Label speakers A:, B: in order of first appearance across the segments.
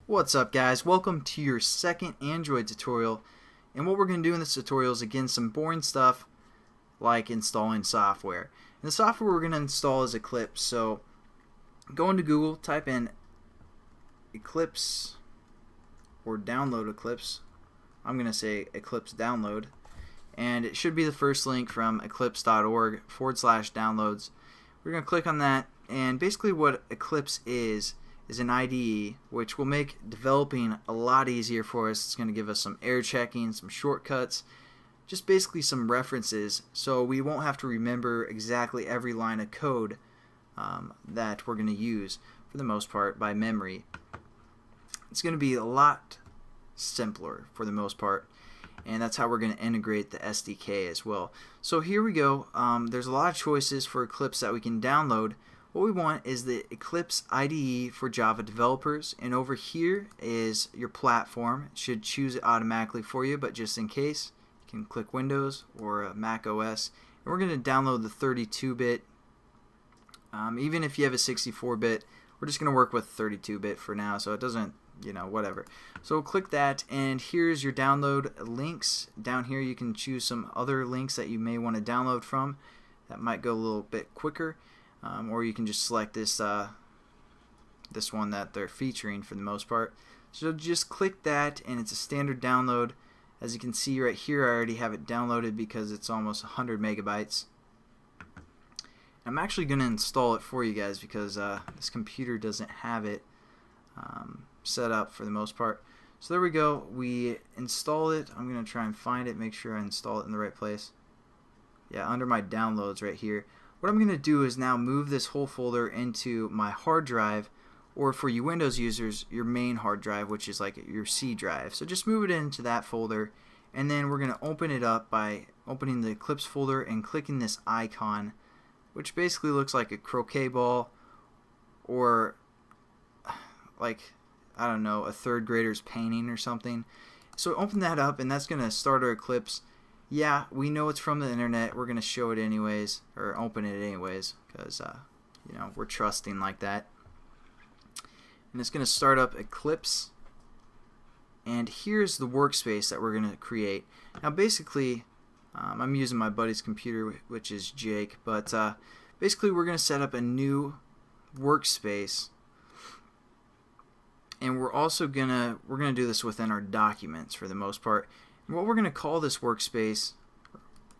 A: What's up, guys? Welcome to your second Android tutorial, and what we're going to do in this tutorial is again some boring stuff like installing software. And the software we're going to install is Eclipse. So go into Google, type in Eclipse or download Eclipse. I'm going to say Eclipse download, and it should be the first link from eclipse.org/downloads. We're going to click on that, and basically what Eclipse is an IDE which will make developing a lot easier for us. It's going to give us some error checking, some shortcuts, just basically some references, so we won't have to remember exactly every line of code that we're going to use for the most part by memory. It's going to be a lot simpler for the most part, and that's how we're going to integrate the SDK as well. So here we go. There's a lot of choices for Eclipse that we can download. What we want is the Eclipse IDE for Java developers, and over here is your platform. It should choose it automatically for you, but just in case, you can click Windows or Mac OS. And we're going to download the 32-bit. Even if you have a 64-bit, we're just going to work with 32-bit for now, so it doesn't, whatever. So click that, and here's your download links. Down here you can choose some other links that you may want to download from. That might go a little bit quicker. Or you can just select this this one that they're featuring for the most part. So just click that, and it's a standard download. As you can see right here, I already have it downloaded because it's almost 100 megabytes. I'm actually going to install it for you guys because this computer doesn't have it set up for the most part. So there we go. We install it. I'm going to try and find it, make sure I install it in the right place. Yeah, under my downloads right here. What I'm going to do is now move this whole folder into my hard drive, or for you Windows users, your main hard drive, which is like your C drive. So just move it into that folder, and then we're going to open it up by opening the Eclipse folder and clicking this icon, which basically looks like a croquet ball or like, I don't know, a third grader's painting or something. So open that up, and that's going to start our Eclipse. Yeah, we know it's from the internet. We're going to show it anyways, or open it anyways, because we're trusting like that. And it's going to start up Eclipse, and here's the workspace that we're going to create. Now basically, I'm using my buddy's computer, which is Jake, but basically we're going to set up a new workspace, and we're also going to do this within our documents for the most part. And what we're going to call this workspace,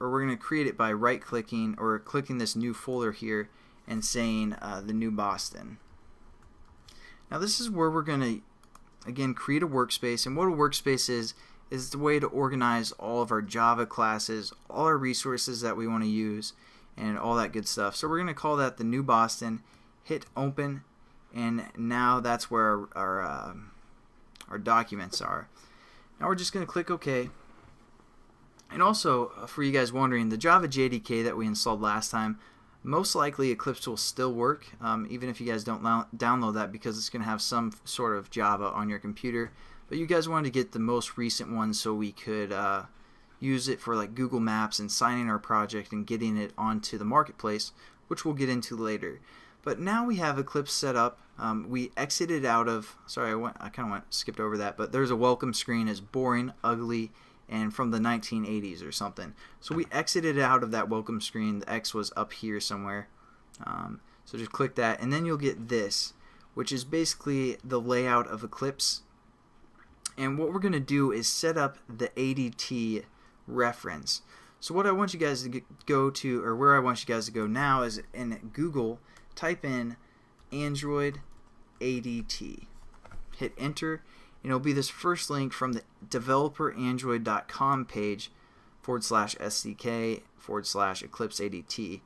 A: or we're going to create it by right-clicking or clicking this new folder here and saying the new Boston. Now this is where we're going to, again, create a workspace. And what a workspace is the way to organize all of our Java classes, all our resources that we want to use, and all that good stuff. So we're going to call that the new Boston. Hit open, and now that's where our documents are. Now we're just going to click OK. And also, for you guys wondering, the Java JDK that we installed last time, most likely Eclipse will still work, even if you guys don't download that, because it's going to have some sort of Java on your computer. But you guys wanted to get the most recent one so we could use it for like Google Maps and signing our project and getting it onto the marketplace, which we'll get into later. But now we have Eclipse set up. We exited out of, sorry, I kind of skipped over that, but there's a welcome screen. It's boring, ugly, and from the 1980s or something. So we exited out of that welcome screen. The X was up here somewhere. So just click that, and then you'll get this, which is basically the layout of Eclipse. And what we're going to do is set up the ADT reference. So what I want you guys to go to, or where I want you guys to go now, is in Google, type in Android ADT. Hit enter, and it'll be this first link from the developerandroid.com page /SDK/Eclipse ADT.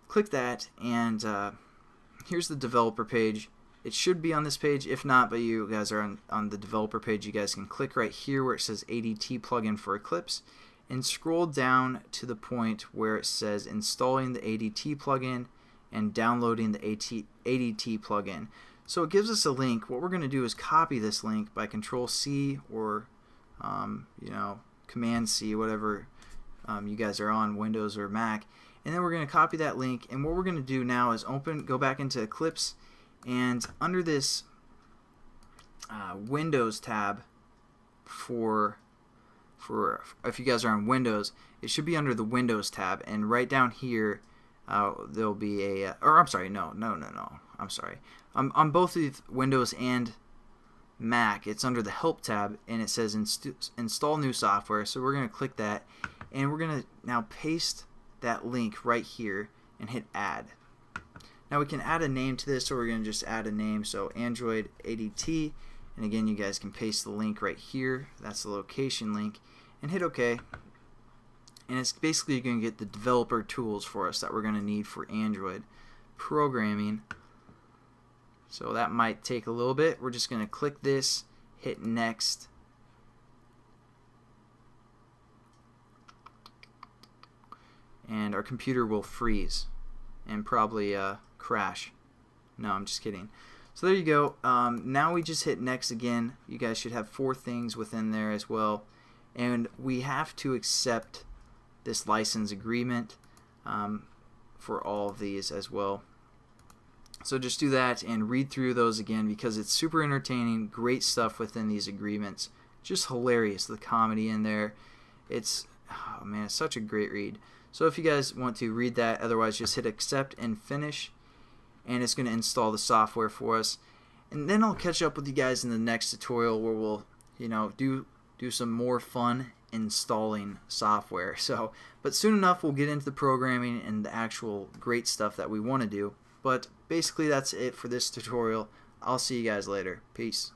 A: Click that, and here's the developer page. It should be on this page. If not, but you guys are on the developer page, you guys can click right here where it says ADT plugin for Eclipse, and scroll down to the point where it says installing the ADT plugin and downloading the ADT plugin. So it gives us a link. What we're going to do is copy this link by Control-C or Command-C, whatever you guys are on, Windows or Mac. And then we're going to copy that link. And what we're going to do now is go back into Eclipse, and under this Windows tab for if you guys are on Windows, it should be under the Windows tab, and right down here there'll be a or I'm sorry, no, I'm sorry. On both Windows and Mac, it's under the Help tab, and it says install new software. So we're going to click that, and we're going to now paste that link right here and hit add. Now we can add a name to this, so we're going to just add a name, so Android ADT, and again you guys can paste the link right here. That's the location link, and hit OK. And it's basically going to get the developer tools for us that we're going to need for Android programming. So that might take a little bit. We're just going to click this, hit next, and our computer will freeze and probably crash. No, I'm just kidding. So there you go. Now we just hit next again. You guys should have 4 things within there as well, and we have to accept this license agreement for all of these as well. So just do that and read through those again, because it's super entertaining, great stuff within these agreements. Just hilarious, the comedy in there. It's, oh man, it's such a great read. So if you guys want to read that, otherwise just hit accept and finish, and it's going to install the software for us. And then I'll catch up with you guys in the next tutorial where we'll, do some more fun installing software. So, but soon enough we'll get into the programming and the actual great stuff that we want to do. But basically that's it for this tutorial. I'll see you guys later. Peace.